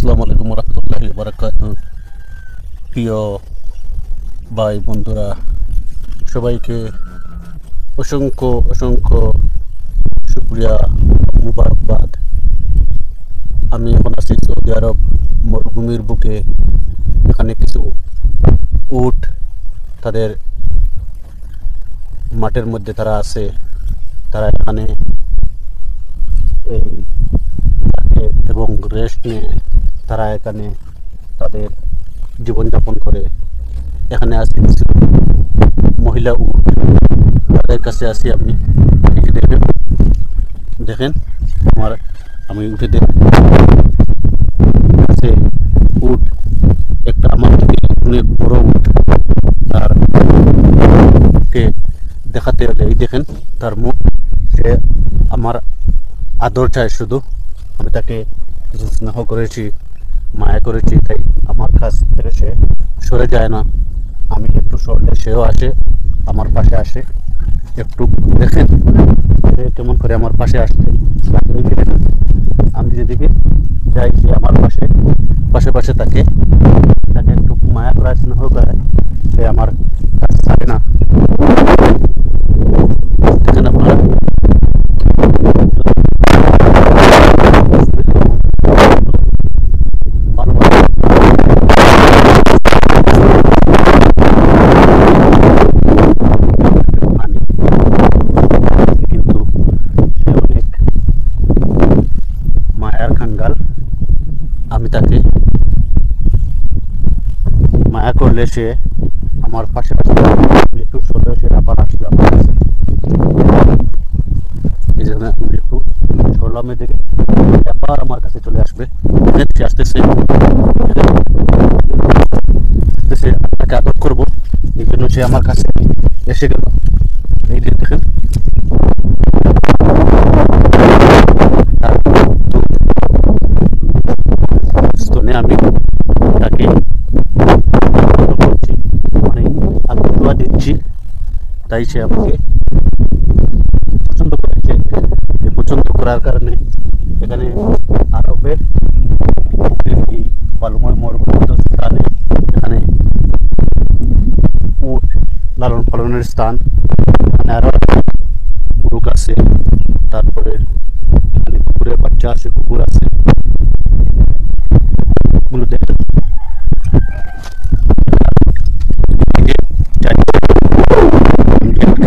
আসসালামু আলাইকুম রহমতুল্লাহি বারাকাতুহু। প্রিয় ভাই বন্ধুরা, সবাইকে অসংখ্য অসংখ্য শুকরিয়া, মুবারকবাদ। আমি এখন আছি সৌদি আরব মরুভূমির বুকে। এখানে কিছু উট তাদের মাঠের মধ্যে তারা আছে। তারা এখানে এই এবং রেস্ট নিয়ে তারা এখানে তাদের জীবনযাপন করে। এখানে আসি কিছু মহিলা উট, তাদের কাছে আসি আমি। দেখেন দেখেন আমি উঠে আছে উট, একটা আমার থেকে অনেক বড় উট। তার কে দেখাতে হলে এই দেখেন তার মুখ, সে আমার আদর চায় শুধু। আমি তাকে কিছু স্নেহ করেছি, মায়া করেছি, তাই আমার কাছ থেকে সে সরে যায় না। আমি একটু সরলে সেও আসে, আমার পাশে আসে। একটু দেখেন সে কেমন করে আমার পাশে আসছে। আমি যেদিকে যাই সে আমার পাশে পাশে পাশে তাকে একটু মায়া করার স্নেহ করে। সে আমার কাছে ছাড়ে না। দেখেন আপনারা মায়ার খাঙ্গাল। আমি তাকে মায়া করলে সে আমার পাশে পাশে একটু সরলে সে আবার আসলে আমার কাছে। এই জন্য আমি একটু সরলাম, এদিকে আবার আমার কাছে চলে আসবে। সে আসতেছে আসতেছে, তাকে আদর করবো, এই জন্য সে আমার কাছে এসে গেল। এই যে দেখেন স্তনে আমি তাকে করছি, মানে আগ্রহ দিচ্ছি, তাই সে আমাকে পছন্দ করেছে। এই পছন্দ করার কারণে এখানে আরবের বালুময় মরুভূমির স্থানে এখানে উট লালন পালনের স্থান। এখানে আরো গরু আছে, তারপরে এখানে কুকুরের বাচ্চা আছে, কুকুর আছে। গুলো দেখেন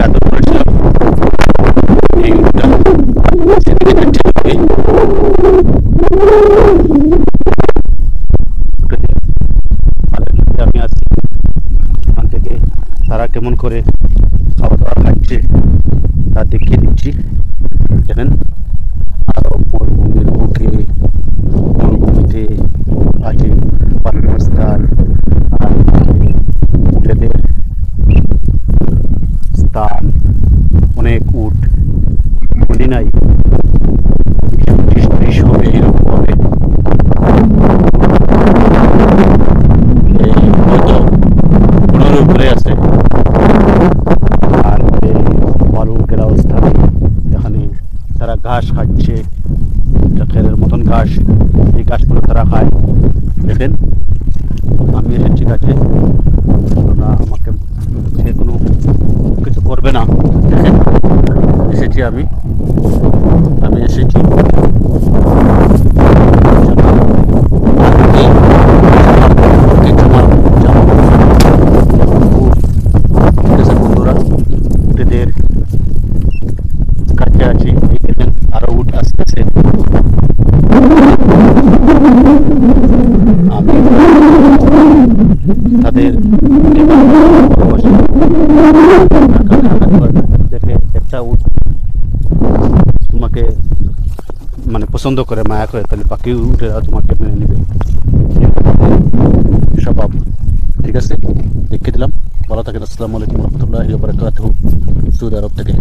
আদর করেছিলাম এই উটটা, সেদিকে আমি আছি। ওখান থেকে তারা কেমন করে খাওয়া দাওয়া খাচ্ছে তা দেখিয়ে দিচ্ছি। দেখেন আরো মরুভূমির বুকে, মরুভূমিতে আছে পালনের স্থান, আর উটেদের স্থান। অনেক উট, মনে নাই 20-30 হবে, এরকম হবে। এই হয়তো 15 উপরে আছে। আর এই বালু ঘেরা অবস্থানে এখানে তারা ঘাস খাচ্ছে, খেলের মতন ঘাস। এই ঘাসগুলো তারা খায়। দেখেন আমি এসেছি গাছে, না আমাকে সে কোনো কিছু করবে না। দেখেন এসেছি আমি এসেছি। বন্ধুরা উটেদের কাছে আছি, দেখেন আরো উট আসতেছে। আমি তাদের দেখে একটা উট তোমাকে মানে পছন্দ করে, মায়া করে, তাহলে বাকি উটেরা তোমাকে মেনে নেবে। স্বভাব। ঠিক আছে, দেখিয়ে দিলাম। ভালো থাকেন। আসসালামু আলাইকুম রহমতুল্লাহি ওয়া বারাকাতুহু, সৌদি আরব থেকে।